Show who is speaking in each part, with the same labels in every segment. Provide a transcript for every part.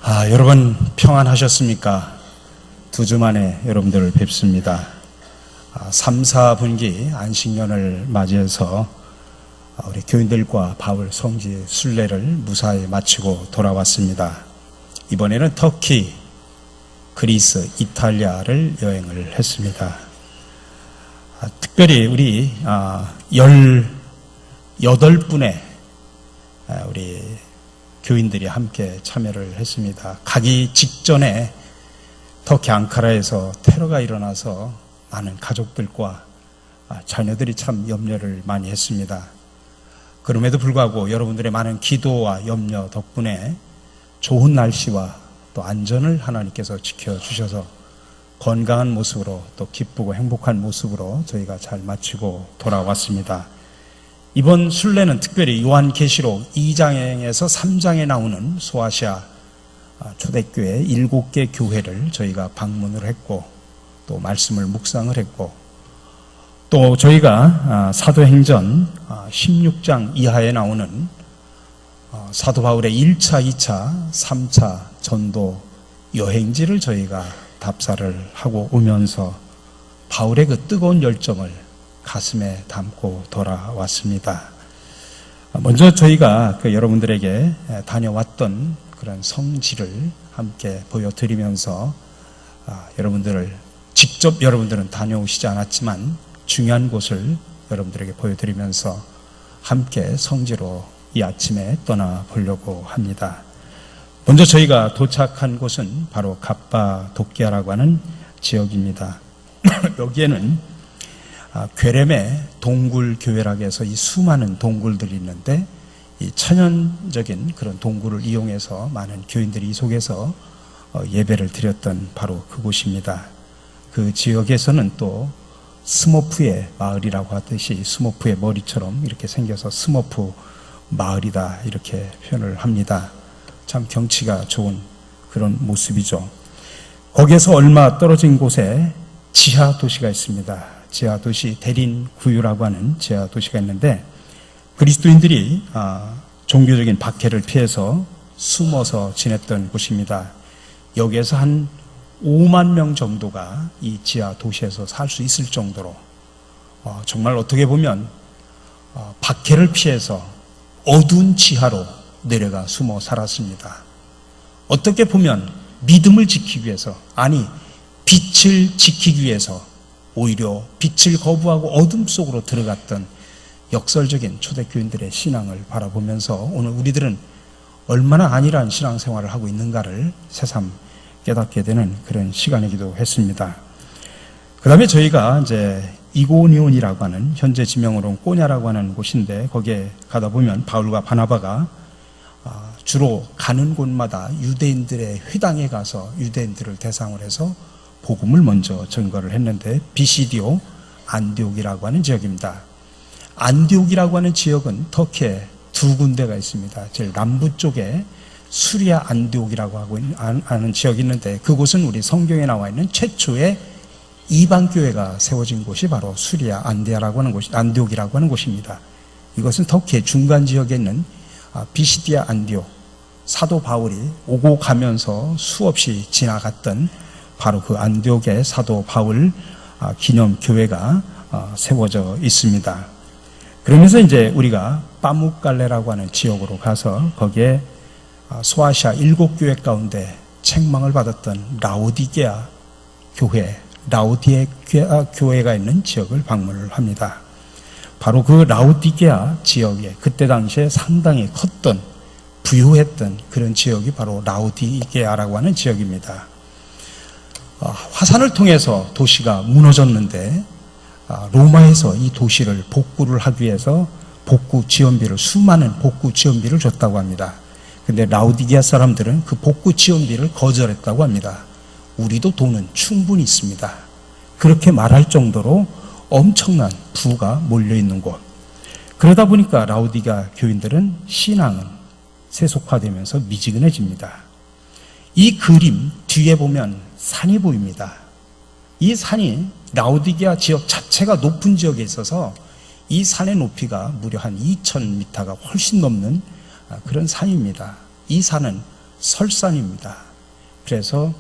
Speaker 1: 여러분 평안하셨습니까? 2주 만에 여러분들을 뵙습니다. 3, 4분기 안식년을 맞이해서 우리 교인들과 바울 성지 순례를 무사히 마치고 돌아왔습니다. 이번에는 터키, 그리스, 이탈리아를 여행을 했습니다. 특별히 우리 18분의 우리 교인들이 함께 참여를 했습니다. 가기 직전에 터키 앙카라에서 테러가 일어나서 많은 가족들과 자녀들이 참 염려를 많이 했습니다. 그럼에도 불구하고 여러분들의 많은 기도와 염려 덕분에 좋은 날씨와 또 안전을 하나님께서 지켜주셔서 건강한 모습으로 또 기쁘고 행복한 모습으로 저희가 잘 마치고 돌아왔습니다. 이번 순례는 특별히 요한계시록 2장에서 3장에 나오는 소아시아 초대교회 7개 교회를 저희가 방문을 했고 또 말씀을 묵상을 했고 또 저희가 사도행전 16장 이하에 나오는 사도 바울의 1차, 2차, 3차 전도 여행지를 저희가 답사를 하고 오면서 바울의 그 뜨거운 열정을 가슴에 담고 돌아왔습니다. 먼저 저희가 여러분들에게 다녀왔던 그런 성지를 함께 보여드리면서 여러분들을 직접 여러분들은 다녀오시지 않았지만 중요한 곳을 여러분들에게 보여드리면서 함께 성지로 이 아침에 떠나보려고 합니다. 먼저 저희가 도착한 곳은 바로 갑바도키아라고 하는 지역입니다. 여기에는 괴렘의 동굴교회라고 해서 이 수많은 동굴들이 있는데 이 천연적인 그런 동굴을 이용해서 많은 교인들이 이 속에서 예배를 드렸던 바로 그곳입니다. 그 지역에서는 또 스머프의 마을이라고 하듯이 스머프의 머리처럼 이렇게 생겨서 스머프 마을이다 이렇게 표현을 합니다. 참 경치가 좋은 그런 모습이죠. 거기에서 얼마 떨어진 곳에 지하 도시가 있습니다. 지하 도시 대린구유라고 하는 지하 도시가 있는데 그리스도인들이 종교적인 박해를 피해서 숨어서 지냈던 곳입니다. 여기에서 한 5만 명 정도가 이 지하 도시에서 살 수 있을 정도로 정말 어떻게 보면 박해를 피해서 어두운 지하로 내려가 숨어 살았습니다. 어떻게 보면 믿음을 지키기 위해서 빛을 지키기 위해서 오히려 빛을 거부하고 어둠 속으로 들어갔던 역설적인 초대교인들의 신앙을 바라보면서 오늘 우리들은 얼마나 안일한 신앙생활을 하고 있는가를 새삼 깨닫게 되는 그런 시간이기도 했습니다. 그 다음에 저희가 이제 이고니온이라고 하는 현재 지명으로는 꼬냐라고 하는 곳인데 거기에 가다 보면 바울과 바나바가 주로 가는 곳마다 유대인들의 회당에 가서 유대인들을 대상으로 해서 복음을 먼저 전거를 했는데 비시디오 안디옥이라고 하는 지역입니다. 안디옥이라고 하는 지역은 터키에 2군데가 있습니다. 제일 남부 쪽에 수리아 안디옥이라고 하는 지역이 있는데 그곳은 우리 성경에 나와 있는 최초의 이방교회가 세워진 곳이 바로 수리아 안디옥이라고 하는 곳입니다. 이것은 터키의 중간 지역에 있는 비시디아 안디옥, 사도 바울이 오고 가면서 수없이 지나갔던 바로 그 안디옥의 사도 바울 기념교회가 세워져 있습니다. 그러면서 이제 우리가 빠묵갈레라고 하는 지역으로 가서 거기에 소아시아 7교회 가운데 책망을 받았던 라오디게아 교회가 있는 지역을 방문을 합니다. 바로 그 라오디게아 지역에 그때 당시에 상당히 컸던 부유했던 그런 지역이 바로 라오디게아라고 하는 지역입니다. 화산을 통해서 도시가 무너졌는데 로마에서 이 도시를 복구를 하기 위해서 수많은 복구 지원비를 줬다고 합니다. 근데 라오디게아 사람들은 그 복구 지원비를 거절했다고 합니다. 우리도 돈은 충분히 있습니다. 그렇게 말할 정도로 엄청난 부가 몰려있는 곳. 그러다 보니까 라오디게아 교인들은 신앙은 세속화되면서 미지근해집니다. 이 그림 뒤에 보면 산이 보입니다. 이 산이 라오디게아 지역 자체가 높은 지역에 있어서 이 산의 높이가 무려 한 2,000m가 훨씬 넘는 그런 산입니다. 이 산은 설산입니다. 그래서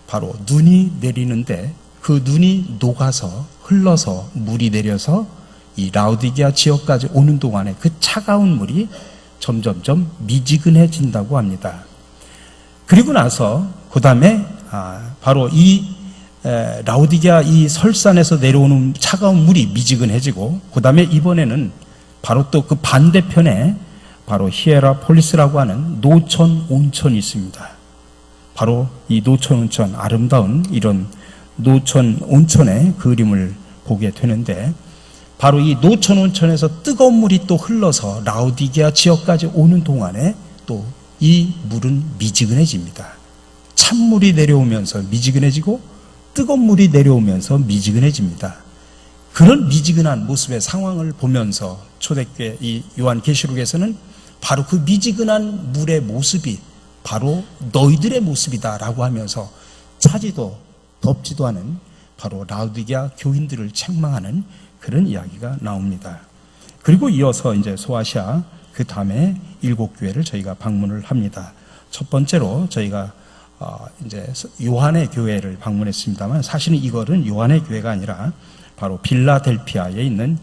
Speaker 1: 바로 눈이 내리는데 그 눈이 녹아서 흘러서 물이 내려서 이 라우디게아 지역까지 오는 동안에 그 차가운 물이 점점점 미지근해진다고 합니다. 그리고 나서 그 다음에 바로 이 라우디게아 이 설산에서 내려오는 차가운 물이 미지근해지고 그 다음에 이번에는 바로 또 그 반대편에 바로 히에라폴리스라고 하는 노천 온천이 있습니다. 바로 이 노천 온천, 아름다운 이런 노천 온천의 그림을 보게 되는데 바로 이 노천 온천에서 뜨거운 물이 또 흘러서 라우디게아 지역까지 오는 동안에 또 이 물은 미지근해집니다. 찬물이 내려오면서 미지근해지고 뜨거운 물이 내려오면서 미지근해집니다. 그런 미지근한 모습의 상황을 보면서 초대교회 이 요한계시록에서는 바로 그 미지근한 물의 모습이 바로 너희들의 모습이다라고 하면서 차지도 덥지도 않은 바로 라우디게아 교인들을 책망하는 그런 이야기가 나옵니다. 그리고 이어서 이제 소아시아 그 다음에 7교회를 저희가 방문을 합니다. 첫 번째로 저희가 이제 요한의 교회를 방문했습니다만 사실은 이거는 요한의 교회가 아니라 바로 빌라델피아에 있는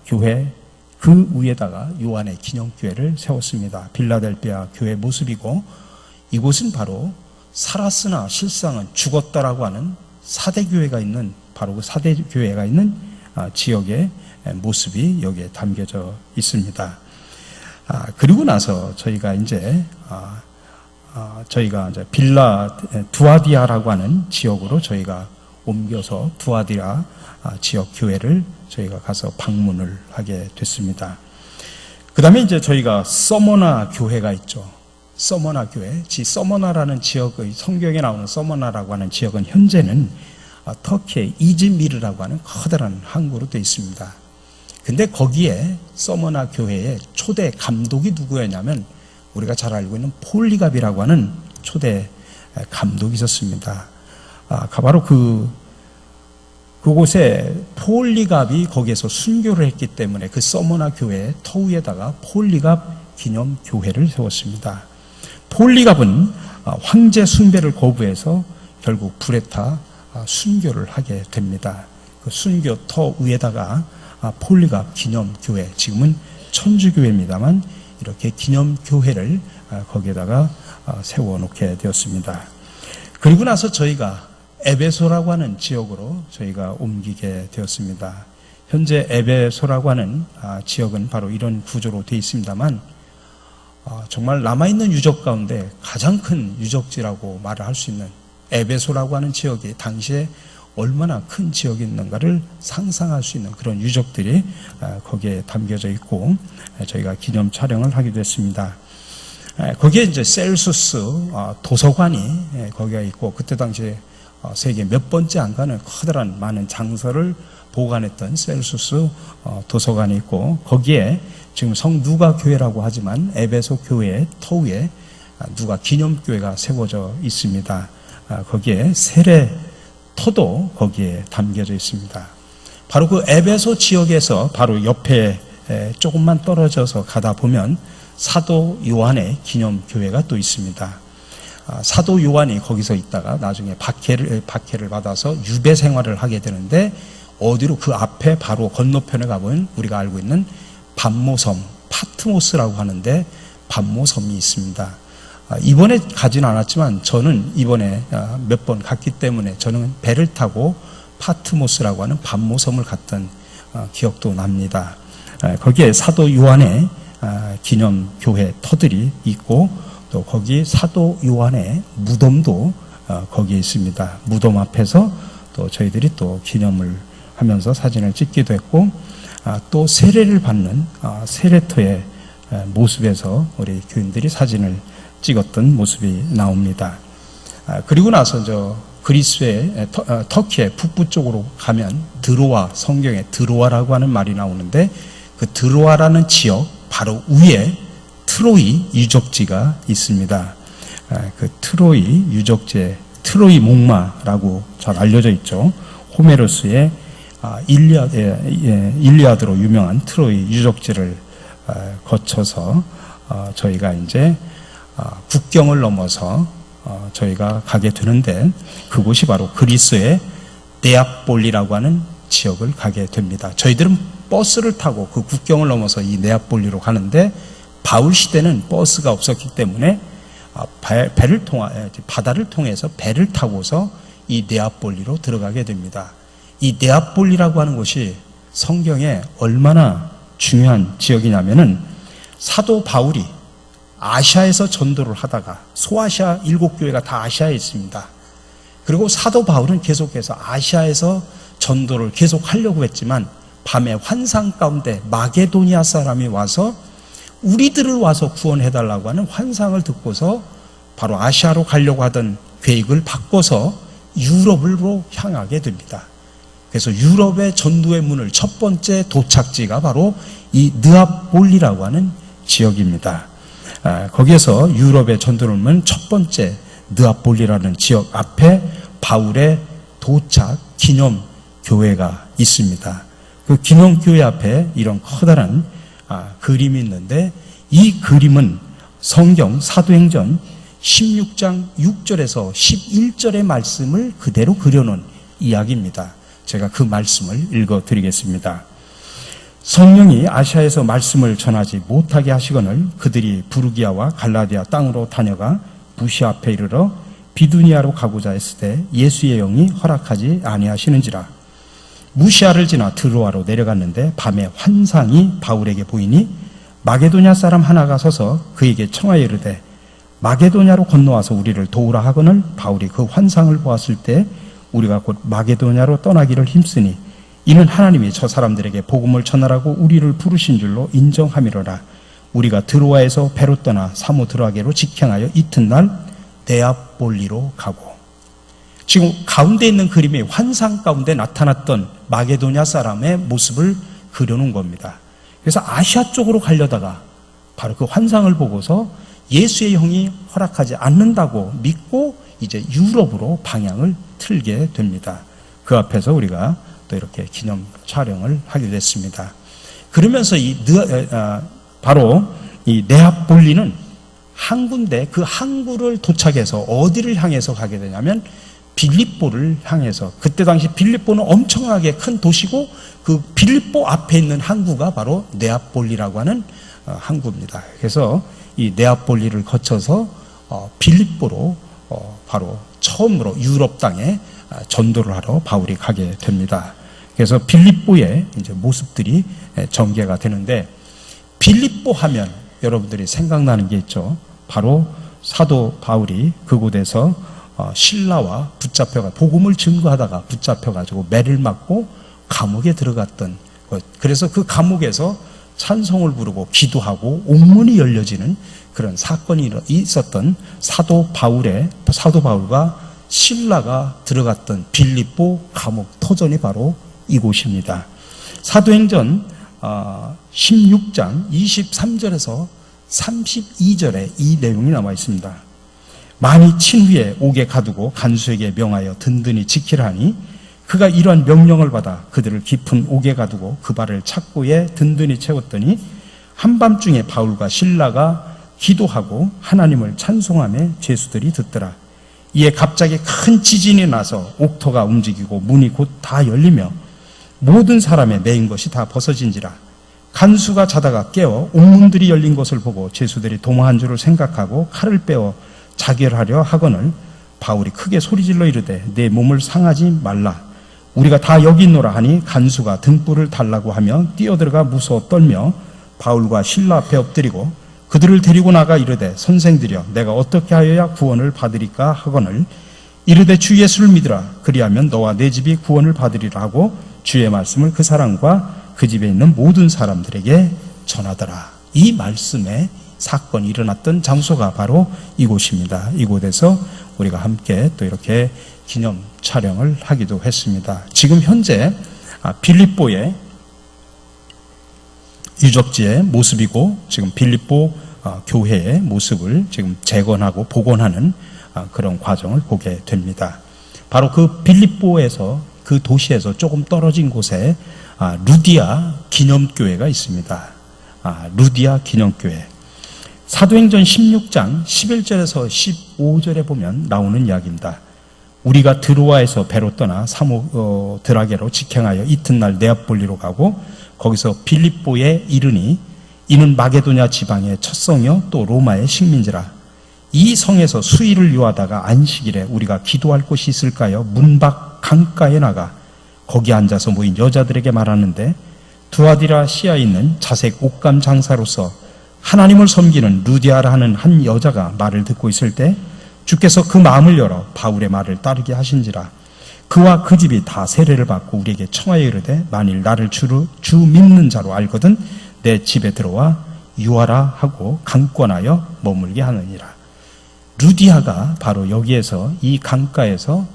Speaker 1: 교회 그 위에다가 요한의 기념교회를 세웠습니다. 빌라델피아 교회 모습이고 이곳은 바로 살았으나 실상은 죽었다라고 하는 사대교회가 있는 바로 그 사대교회가 있는 지역의 모습이 여기에 담겨져 있습니다. 그리고 나서 저희가 이제 빌라 두아디아라고 하는 지역으로 저희가 옮겨서 두아디아 지역 교회를 저희가 가서 방문을 하게 됐습니다. 그 다음에 이제 저희가 서머나 교회가 있죠. 서머나 교회. 서머나라는 지역의 성경에 나오는 서머나라고 하는 지역은 현재는 터키의 이즈미르라고 하는 커다란 항구로 되어 있습니다. 근데 거기에 서머나 교회의 초대 감독이 누구였냐면 우리가 잘 알고 있는 폴리갑이라고 하는 초대 감독이 있었습니다. 바로 그곳에 폴리갑이 거기에서 순교를 했기 때문에 그 서머나 교회 터위에다가 폴리갑 기념 교회를 세웠습니다. 폴리갑은 황제 숭배를 거부해서 결국 불에 타 순교를 하게 됩니다. 그 순교 터 위에다가 폴리갑 기념교회, 지금은 천주교회입니다만 이렇게 기념교회를 거기에다가 세워놓게 되었습니다. 그리고 나서 저희가 에베소라고 하는 지역으로 저희가 옮기게 되었습니다. 현재 에베소라고 하는 지역은 바로 이런 구조로 되어 있습니다만 정말 남아있는 유적 가운데 가장 큰 유적지라고 말을 할 수 있는 에베소라고 하는 지역이 당시에 얼마나 큰 지역이 있는가를 상상할 수 있는 그런 유적들이 거기에 담겨져 있고 저희가 기념 촬영을 하기도 했습니다. 거기에 이제 셀수스 도서관이 거기가 있고 그때 당시에 세계 몇 번째 안 가는 커다란 많은 장서를 보관했던 셀수스 도서관이 있고 거기에 지금 성누가 교회라고 하지만 에베소 교회의 터위에 누가 기념교회가 세워져 있습니다. 거기에 세례 터도 거기에 담겨져 있습니다. 바로 그 에베소 지역에서 바로 옆에 조금만 떨어져서 가다 보면 사도 요한의 기념교회가 또 있습니다. 사도 요한이 거기서 있다가 나중에 박해를 받아서 유배 생활을 하게 되는데 어디로 그 앞에 바로 건너편에 가보면 우리가 알고 있는 밤모섬, 파트모스라고 하는데 밤모섬이 있습니다. 이번에 가지는 않았지만 저는 이번에 몇 번 갔기 때문에 저는 배를 타고 파트모스라고 하는 밤모섬을 갔던 기억도 납니다. 거기에 사도 요한의 기념교회 터들이 있고 또 거기 사도 요한의 무덤도 거기에 있습니다. 무덤 앞에서 또 저희들이 또 기념을 하면서 사진을 찍기도 했고 또 세례를 받는 세례터의 모습에서 우리 교인들이 사진을 찍었던 모습이 나옵니다. 그리고 나서 그리스의 터키의 북부 쪽으로 가면 드로아, 성경에 드로아라고 하는 말이 나오는데 그 드로아라는 지역 바로 위에 트로이 유적지가 있습니다. 그 트로이 유적지에 트로이 목마라고 잘 알려져 있죠. 호메로스의 일리아드로 유명한 트로이 유적지를 거쳐서 저희가 이제 국경을 넘어서 저희가 가게 되는데, 그곳이 바로 그리스의 네아폴리라고 하는 지역을 가게 됩니다. 저희들은 버스를 타고 그 국경을 넘어서 이 네아폴리로 가는데, 바울 시대는 버스가 없었기 때문에 바다를 통해서 배를 타고서 이 네아폴리로 들어가게 됩니다. 이 네아폴리라고 하는 곳이 성경에 얼마나 중요한 지역이냐면은, 사도 바울이 아시아에서 전도를 하다가, 소아시아 7교회가 다 아시아에 있습니다. 그리고 사도 바울은 계속해서 아시아에서 전도를 계속 하려고 했지만, 밤에 환상 가운데 마게도니아 사람이 와서 우리들을 와서 구원해달라고 하는 환상을 듣고서 바로 아시아로 가려고 하던 계획을 바꿔서 유럽으로 향하게 됩니다. 그래서 유럽의 전도의 문을, 첫 번째 도착지가 바로 이 느아폴리라고 하는 지역입니다. 거기에서 유럽의 전도를 문 첫 번째 느아폴리라는 지역 앞에 바울의 도착 기념 교회가 있습니다. 그 기념 교회 앞에 이런 커다란 그림이 있는데, 이 그림은 성경 사도행전 16장 6절에서 11절의 말씀을 그대로 그려놓은 이야기입니다. 제가 그 말씀을 읽어드리겠습니다. 성령이 아시아에서 말씀을 전하지 못하게 하시거늘 그들이 부르기아와 갈라디아 땅으로 다녀가 부시 앞에 이르러 비두니아로 가고자 했을 때 예수의 영이 허락하지 아니하시는지라. 무시아를 지나 드로아로 내려갔는데 밤에 환상이 바울에게 보이니 마게도냐 사람 하나가 서서 그에게 청하여 이르되 마게도냐로 건너와서 우리를 도우라 하거늘 바울이 그 환상을 보았을 때 우리가 곧 마게도냐로 떠나기를 힘쓰니 이는 하나님이 저 사람들에게 복음을 전하라고 우리를 부르신 줄로 인정함이로라. 우리가 드로아에서 배로 떠나 사모드라게로 직행하여 이튿날 네아폴리로 가고. 지금 가운데 있는 그림이 환상 가운데 나타났던 마게도냐 사람의 모습을 그려놓은 겁니다. 그래서 아시아 쪽으로 가려다가 바로 그 환상을 보고서 예수의 영이 허락하지 않는다고 믿고 이제 유럽으로 방향을 틀게 됩니다. 그 앞에서 우리가 또 이렇게 기념 촬영을 하게 됐습니다. 그러면서 바로 이 네아폴리는 항구인데, 그 항구를 도착해서 어디를 향해서 가게 되냐면 빌립보를 향해서, 그때 당시 빌립보는 엄청나게 큰 도시고 그 빌립보 앞에 있는 항구가 바로 네아폴리라고 하는 항구입니다. 그래서 이 네아폴리를 거쳐서 빌립보로 바로 처음으로 유럽 땅에 전도를 하러 바울이 가게 됩니다. 그래서 빌립보의 이제 모습들이 전개가 되는데, 빌립보 하면 여러분들이 생각나는 게 있죠. 바로 사도 바울이 그곳에서 신라와 붙잡혀가 복음을 증거하다가 붙잡혀가지고 매를 맞고 감옥에 들어갔던 것. 그래서 그 감옥에서 찬송을 부르고 기도하고 옥문이 열려지는 그런 사건이 있었던 사도 바울과 신라가 들어갔던 빌립보 감옥 터전이 바로 이곳입니다. 사도행전 16장 23절에서 32절에 이 내용이 나와 있습니다. 많이 친 후에 옥에 가두고 간수에게 명하여 든든히 지키라 하니 그가 이러한 명령을 받아 그들을 깊은 옥에 가두고 그 발을 착고에 든든히 채웠더니 한밤중에 바울과 신라가 기도하고 하나님을 찬송하며 죄수들이 듣더라. 이에 갑자기 큰 지진이 나서 옥터가 움직이고 문이 곧 다 열리며 모든 사람의 매인 것이 다 벗어진지라. 간수가 자다가 깨어 옥문들이 열린 것을 보고 죄수들이 도망한 줄을 생각하고 칼을 빼어 자결하려 하거늘 바울이 크게 소리질러 이르되 내 몸을 상하지 말라. 우리가 다 여기 있노라 하니 간수가 등불을 달라고 하며 뛰어들어가 무서워 떨며 바울과 신라 앞에 엎드리고 그들을 데리고 나가 이르되 선생들이여 내가 어떻게 하여야 구원을 받으리까 하거늘 이르되 주 예수를 믿으라. 그리하면 너와 내 집이 구원을 받으리라 하고 주의 말씀을 그 사람과 그 집에 있는 모든 사람들에게 전하더라. 이 말씀에 사건이 일어났던 장소가 바로 이곳입니다. 이곳에서 우리가 함께 또 이렇게 기념 촬영을 하기도 했습니다. 지금 현재 빌립보의 유적지의 모습이고 지금 빌립보 교회의 모습을 지금 재건하고 복원하는 그런 과정을 보게 됩니다. 바로 그 빌립보에서 그 도시에서 조금 떨어진 곳에 루디아 기념교회가 있습니다. 루디아 기념교회. 사도행전 16장 11절에서 15절에 보면 나오는 이야기입니다. 우리가 드로아에서 배로 떠나 사모드라게로 직행하여 이튿날 네아폴리로 가고 거기서 빌립보에 이르니 이는 마게도냐 지방의 첫 성이요 또 로마의 식민지라. 이 성에서 수일을 요하다가 안식일에 우리가 기도할 곳이 있을까요? 문 밖 강가에 나가 거기 앉아서 모인 여자들에게 말하는데 두아디라시아에 있는 자색 옷감 장사로서 하나님을 섬기는 루디아라 하는 한 여자가 말을 듣고 있을 때 주께서 그 마음을 열어 바울의 말을 따르게 하신지라. 그와 그 집이 다 세례를 받고 우리에게 청하여 이르되 만일 나를 주 믿는 자로 알거든 내 집에 들어와 유하라 하고 강권하여 머물게 하느니라. 루디아가 바로 여기에서 이 강가에서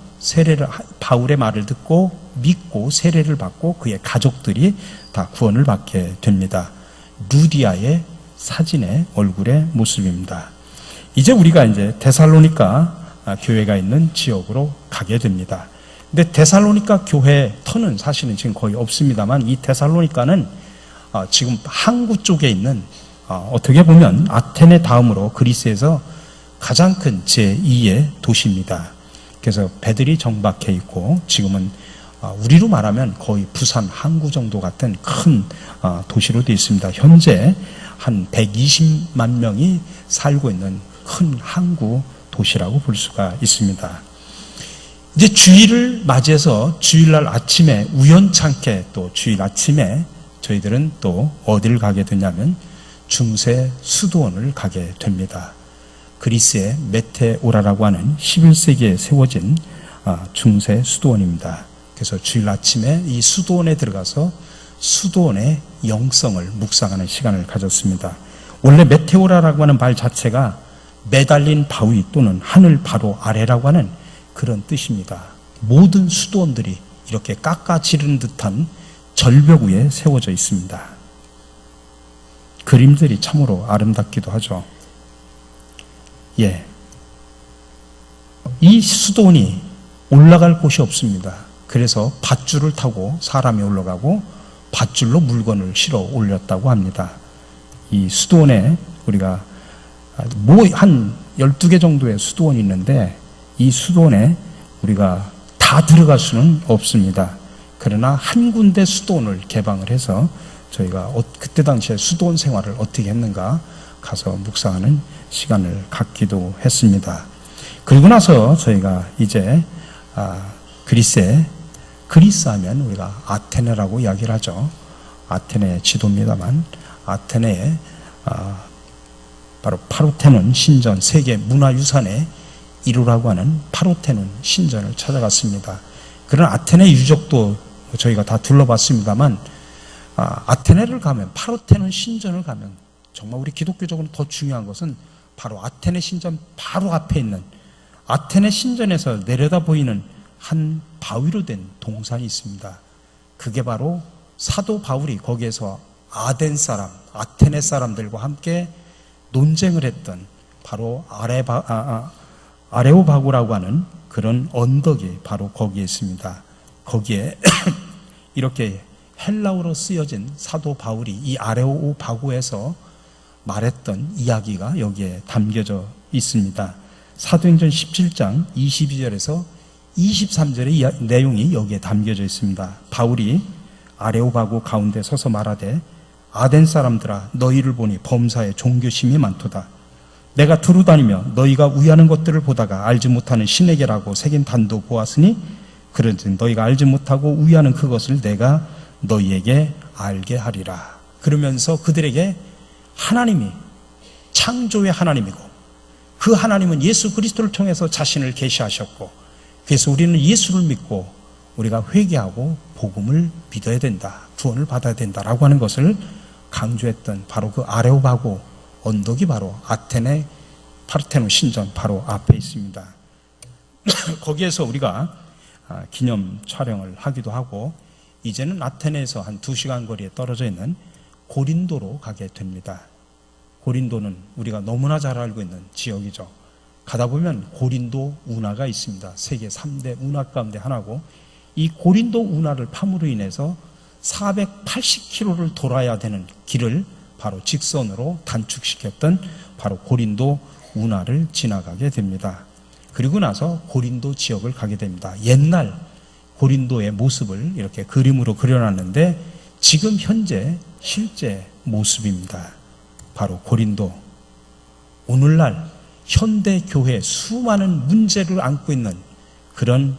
Speaker 1: 바울의 말을 듣고 믿고 세례를 받고 그의 가족들이 다 구원을 받게 됩니다. 루디아의 사진의 얼굴의 모습입니다. 이제 우리가 이제 데살로니가 교회가 있는 지역으로 가게 됩니다. 근데 데살로니가 교회 터는 사실은 지금 거의 없습니다만 이 데살로니가는 지금 항구 쪽에 있는 어떻게 보면 아테네 다음으로 그리스에서 가장 큰 제2의 도시입니다. 그래서 배들이 정박해 있고 지금은 우리로 말하면 거의 부산 항구 정도 같은 큰 도시로 되어 있습니다. 현재 한 120만 명이 살고 있는 큰 항구 도시라고 볼 수가 있습니다. 이제 주일을 맞이해서 주일날 아침에 우연찮게 또 주일 아침에 저희들은 또 어디를 가게 되냐면 중세 수도원을 가게 됩니다. 그리스의 메테오라라고 하는 11세기에 세워진 중세 수도원입니다. 그래서 주일 아침에 이 수도원에 들어가서 수도원의 영성을 묵상하는 시간을 가졌습니다. 원래 메테오라라고 하는 말 자체가 매달린 바위 또는 하늘 바로 아래라고 하는 그런 뜻입니다. 모든 수도원들이 이렇게 깎아지른 듯한 절벽 위에 세워져 있습니다. 그림들이 참으로 아름답기도 하죠. 이 수도원이 올라갈 곳이 없습니다. 그래서 밧줄을 타고 사람이 올라가고 밧줄로 물건을 실어 올렸다고 합니다. 이 수도원에 우리가 한 12개 정도의 수도원이 있는데 이 수도원에 우리가 다 들어갈 수는 없습니다. 그러나 한 군데 수도원을 개방을 해서 저희가 그때 당시에 수도원 생활을 어떻게 했는가 가서 묵상하는 시간을 갖기도 했습니다. 그리고 나서 저희가 이제 그리스 하면 우리가 아테네라고 이야기를 하죠. 아테네 지도입니다만 아테네에 바로 파르테논 신전 세계 문화유산의 1호라고 하는 파르테논 신전을 찾아갔습니다. 그런 아테네 유적도 저희가 다 둘러봤습니다만 아테네를 가면 파르테논 신전을 가면 정말 우리 기독교적으로 더 중요한 것은 바로 아테네 신전 바로 앞에 있는 아테네 신전에서 내려다 보이는 한 바위로 된 동산이 있습니다. 그게 바로 사도 바울이 거기에서 아테네 사람들과 함께 논쟁을 했던 바로 아레오바고라고 하는 그런 언덕이 바로 거기에 있습니다. 거기에 이렇게 헬라어로 쓰여진 사도 바울이 이 아레오바고에서 말했던 이야기가 여기에 담겨져 있습니다. 사도행전 17장 22절에서 23절의 내용이 여기에 담겨져 있습니다. 바울이 아레오바고 가운데 서서 말하되 아덴 사람들아 너희를 보니 범사에 종교심이 많도다. 내가 두루 다니며 너희가 우애하는 것들을 보다가 알지 못하는 신에게라고 새긴 단도 보았으니 그런즉 너희가 알지 못하고 우애하는 그것을 내가 너희에게 알게 하리라. 그러면서 그들에게 하나님이 창조의 하나님이고 그 하나님은 예수 그리스도를 통해서 자신을 계시하셨고 그래서 우리는 예수를 믿고 우리가 회개하고 복음을 믿어야 된다. 구원을 받아야 된다라고 하는 것을 강조했던 바로 그 아레오바고 언덕이 바로 아테네 파르테논 신전 바로 앞에 있습니다. 거기에서 우리가 기념 촬영을 하기도 하고 이제는 아테네에서 한 2시간 거리에 떨어져 있는 고린도로 가게 됩니다. 고린도는 우리가 너무나 잘 알고 있는 지역이죠. 가다 보면 고린도 운하가 있습니다. 세계 3대 운하 가운데 하나고 이 고린도 운하를 파므로 인해서 480km를 돌아야 되는 길을 바로 직선으로 단축시켰던 바로 고린도 운하를 지나가게 됩니다. 그리고 나서 고린도 지역을 가게 됩니다. 옛날 고린도의 모습을 이렇게 그림으로 그려놨는데 지금 현재 실제 모습입니다. 바로 고린도. 오늘날 현대 교회 수많은 문제를 안고 있는 그런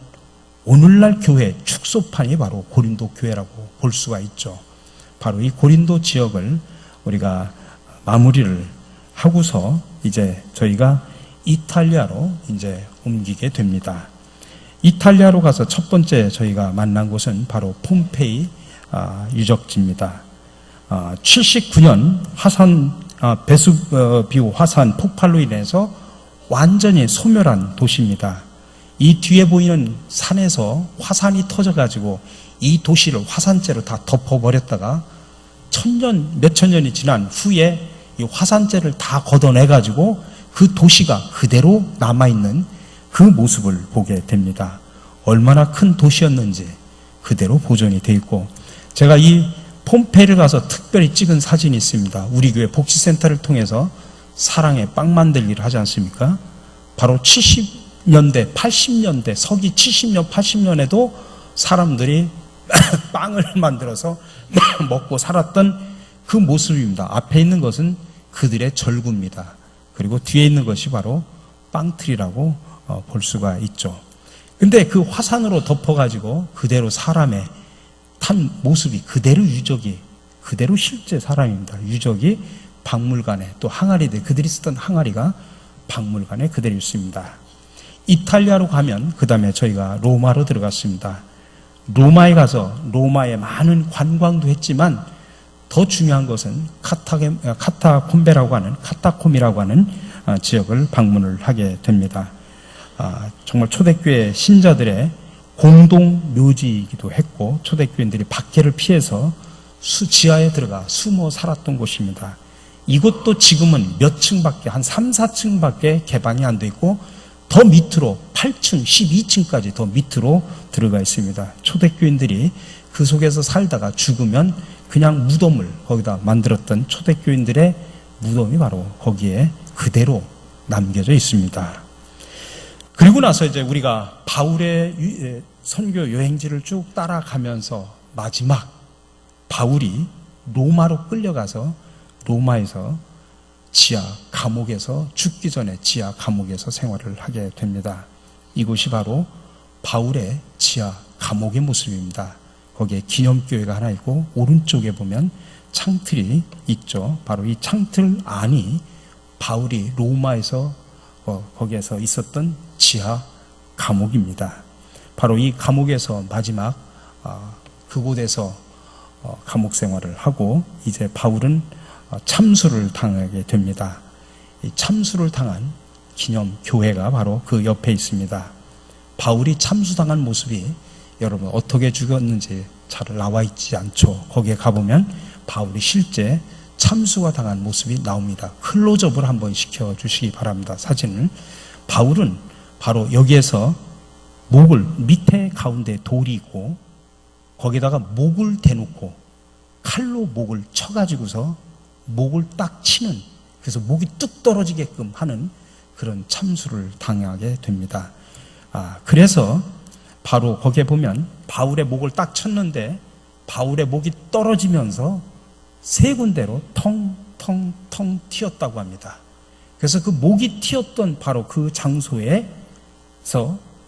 Speaker 1: 오늘날 교회 축소판이 바로 고린도 교회라고 볼 수가 있죠. 바로 이 고린도 지역을 우리가 마무리를 하고서 이제 저희가 이탈리아로 이제 옮기게 됩니다. 이탈리아로 가서 첫 번째 저희가 만난 곳은 바로 폼페이 유적지입니다. 79년 베수비오 화산 폭발로 인해서 완전히 소멸한 도시입니다. 이 뒤에 보이는 산에서 화산이 터져가지고 이 도시를 화산재로 다 덮어버렸다가 몇천 년이 지난 후에 이 화산재를 다 걷어내가지고 그 도시가 그대로 남아있는 그 모습을 보게 됩니다. 얼마나 큰 도시였는지 그대로 보존이 되어 있고, 제가 이 폼페이를 가서 특별히 찍은 사진이 있습니다. 우리 교회 복지센터를 통해서 사랑의 빵 만들 일을 하지 않습니까? 바로 70년대, 80년대, 서기 70년, 80년에도 사람들이 빵을 만들어서 먹고 살았던 그 모습입니다. 앞에 있는 것은 그들의 절구입니다. 그리고 뒤에 있는 것이 바로 빵틀이라고 볼 수가 있죠. 근데 그 화산으로 덮어가지고 그대로 사람의 탄 모습이 그대로 유적이, 그대로 실제 사람입니다. 유적이 박물관에, 또 항아리들, 그들이 쓰던 항아리가 박물관에 그대로 있습니다. 이탈리아로 가면 그 다음에 저희가 로마로 들어갔습니다. 로마에 가서 로마에 많은 관광도 했지만 더 중요한 것은 카타콤이라고 하는 지역을 방문을 하게 됩니다. 정말 초대교회 신자들의 공동 묘지이기도 했고, 초대교인들이 밖에를 피해서 지하에 들어가 숨어 살았던 곳입니다. 이곳도 지금은 몇 층밖에, 한 3, 4층밖에 개방이 안 돼 있고, 더 밑으로 8층, 12층까지 더 밑으로 들어가 있습니다. 초대교인들이 그 속에서 살다가 죽으면 그냥 무덤을 거기다 만들었던 초대교인들의 무덤이 바로 거기에 그대로 남겨져 있습니다. 그리고 나서 이제 우리가 바울의 선교 여행지를 쭉 따라가면서 마지막 바울이 로마로 끌려가서 로마에서 지하 감옥에서 죽기 전에 지하 감옥에서 생활을 하게 됩니다. 이곳이 바로 바울의 지하 감옥의 모습입니다. 거기에 기념교회가 하나 있고 오른쪽에 보면 창틀이 있죠. 바로 이 창틀 안이 바울이 로마에서 거기에서 있었던 지하 감옥입니다. 바로 이 감옥에서 마지막 그곳에서 감옥 생활을 하고 이제 바울은 참수를 당하게 됩니다. 이 참수를 당한 기념 교회가 바로 그 옆에 있습니다. 바울이 참수당한 모습이 여러분 어떻게 죽었는지 잘 나와 있지 않죠. 거기에 가보면 바울이 실제 참수가 당한 모습이 나옵니다. 클로즈업을 한번 시켜주시기 바랍니다. 사진을. 바울은 바로 여기에서 목을, 밑에 가운데 돌이 있고 거기다가 목을 대놓고 칼로 목을 쳐가지고서 목을 딱 치는, 그래서 목이 뚝 떨어지게끔 하는 그런 참수를 당하게 됩니다. 그래서 바로 거기에 보면 바울의 목을 딱 쳤는데 바울의 목이 떨어지면서 세 군데로 텅텅텅 튀었다고 합니다. 그래서 그 목이 튀었던 바로 그 장소에서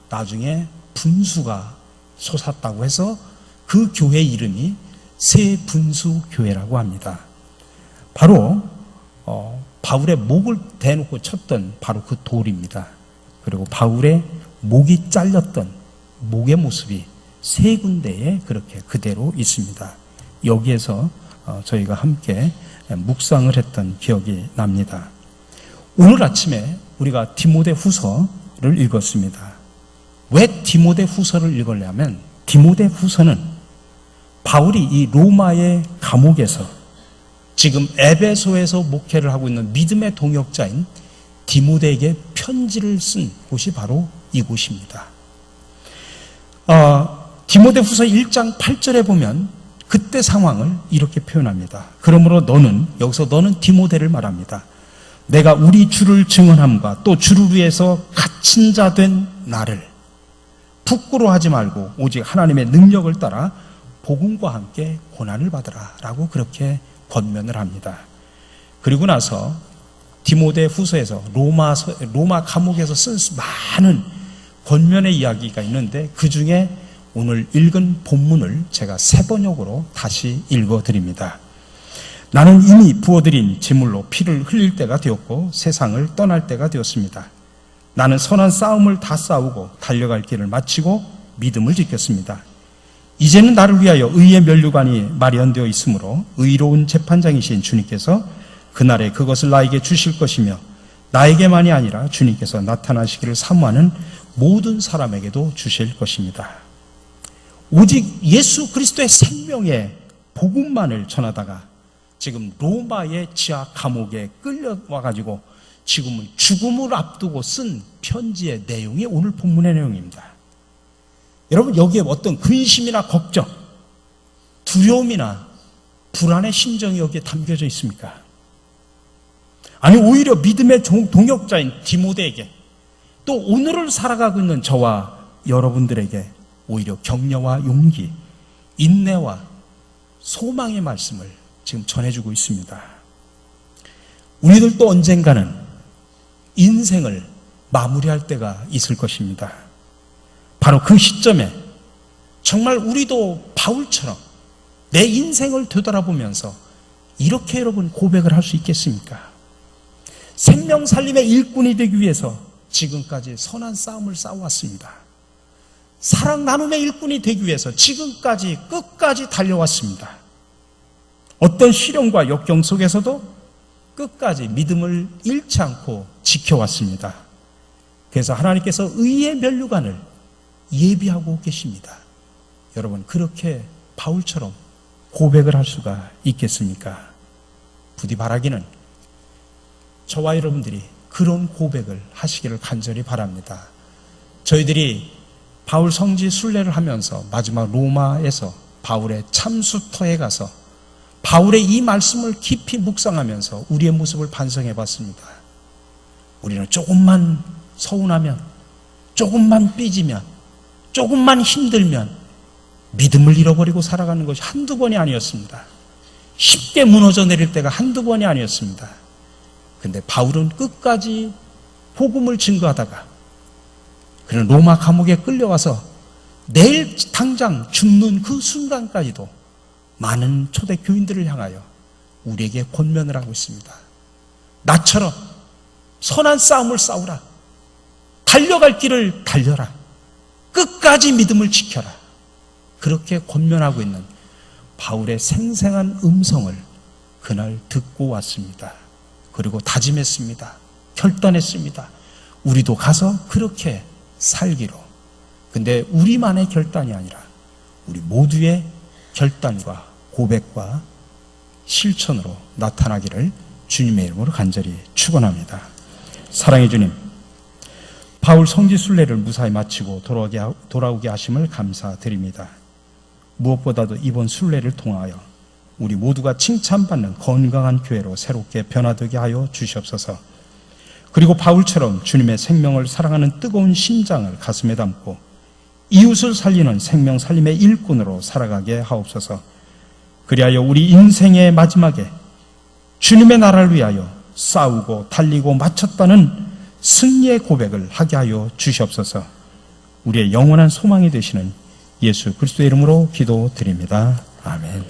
Speaker 1: 나중에 분수가 솟았다고 해서 그 교회 이름이 새분수교회라고 합니다. 바로 바울의 목을 대놓고 쳤던 바로 그 돌입니다. 그리고 바울의 목이 잘렸던 목의 모습이 세 군데에 그렇게 그대로 있습니다. 여기에서 저희가 함께 묵상을 했던 기억이 납니다. 오늘 아침에 우리가 디모데 후서를 읽었습니다. 왜 디모데 후서를 읽으려면 디모데 후서는 바울이 이 로마의 감옥에서 지금 에베소에서 목회를 하고 있는 믿음의 동역자인 디모데에게 편지를 쓴 곳이 바로 이곳입니다. 디모데 후서 1장 8절에 보면 그때 상황을 이렇게 표현합니다. 그러므로 너는, 여기서 너는 디모데를 말합니다. 내가 우리 주를 증언함과 또 주를 위해서 갇힌 자 된 나를 부끄러워하지 말고 오직 하나님의 능력을 따라 복음과 함께 고난을 받으라 라고 그렇게 권면을 합니다. 그리고 나서 디모데 후서에서 로마 감옥에서 쓴 많은 권면의 이야기가 있는데 그 중에 오늘 읽은 본문을 제가 새 번역으로 다시 읽어드립니다. 나는 이미 부어드린 제물로 피를 흘릴 때가 되었고 세상을 떠날 때가 되었습니다. 나는 선한 싸움을 다 싸우고 달려갈 길을 마치고 믿음을 지켰습니다. 이제는 나를 위하여 의의 면류관이 마련되어 있으므로 의로운 재판장이신 주님께서 그날에 그것을 나에게 주실 것이며 나에게만이 아니라 주님께서 나타나시기를 사모하는 모든 사람에게도 주실 것입니다. 오직 예수 그리스도의 생명의 복음만을 전하다가 지금 로마의 지하 감옥에 끌려와가지고 지금은 죽음을 앞두고 쓴 편지의 내용이 오늘 본문의 내용입니다. 여러분, 여기에 어떤 근심이나 걱정, 두려움이나 불안의 심정이 여기에 담겨져 있습니까? 아니, 오히려 믿음의 동역자인 디모데에게 또 오늘을 살아가고 있는 저와 여러분들에게 오히려 격려와 용기, 인내와 소망의 말씀을 지금 전해주고 있습니다. 우리들도 언젠가는 인생을 마무리할 때가 있을 것입니다. 바로 그 시점에 정말 우리도 바울처럼 내 인생을 되돌아보면서 이렇게 여러분 고백을 할 수 있겠습니까? 생명 살림의 일꾼이 되기 위해서 지금까지 선한 싸움을 싸워왔습니다. 사랑 나눔의 일꾼이 되기 위해서 지금까지 끝까지 달려왔습니다. 어떤 시련과 역경 속에서도 끝까지 믿음을 잃지 않고 지켜왔습니다. 그래서 하나님께서 의의 면류관을 예비하고 계십니다. 여러분, 그렇게 바울처럼 고백을 할 수가 있겠습니까? 부디 바라기는 저와 여러분들이 그런 고백을 하시기를 간절히 바랍니다. 저희들이 바울 성지 순례를 하면서 마지막 로마에서 바울의 참수터에 가서 바울의 이 말씀을 깊이 묵상하면서 우리의 모습을 반성해 봤습니다. 우리는 조금만 서운하면, 조금만 삐지면, 조금만 힘들면 믿음을 잃어버리고 살아가는 것이 한두 번이 아니었습니다. 쉽게 무너져 내릴 때가 한두 번이 아니었습니다. 근데 바울은 끝까지 복음을 증거하다가 그는 로마 감옥에 끌려와서 내일 당장 죽는 그 순간까지도 많은 초대 교인들을 향하여 우리에게 권면을 하고 있습니다. 나처럼 선한 싸움을 싸우라. 달려갈 길을 달려라. 끝까지 믿음을 지켜라. 그렇게 권면하고 있는 바울의 생생한 음성을 그날 듣고 왔습니다. 그리고 다짐했습니다. 결단했습니다. 우리도 가서 그렇게 살기로. 근데 우리만의 결단이 아니라 우리 모두의 결단과 고백과 실천으로 나타나기를 주님의 이름으로 간절히 축원합니다. 사랑의 주님, 바울 성지 순례를 무사히 마치고 돌아오게 하심을 감사드립니다. 무엇보다도 이번 순례를 통하여 우리 모두가 칭찬받는 건강한 교회로 새롭게 변화되게 하여 주시옵소서. 그리고 바울처럼 주님의 생명을 사랑하는 뜨거운 심장을 가슴에 담고 이웃을 살리는 생명 살림의 일꾼으로 살아가게 하옵소서. 그리하여 우리 인생의 마지막에 주님의 나라를 위하여 싸우고 달리고 마쳤다는 승리의 고백을 하게 하여 주시옵소서. 우리의 영원한 소망이 되시는 예수 그리스도의 이름으로 기도드립니다. 아멘.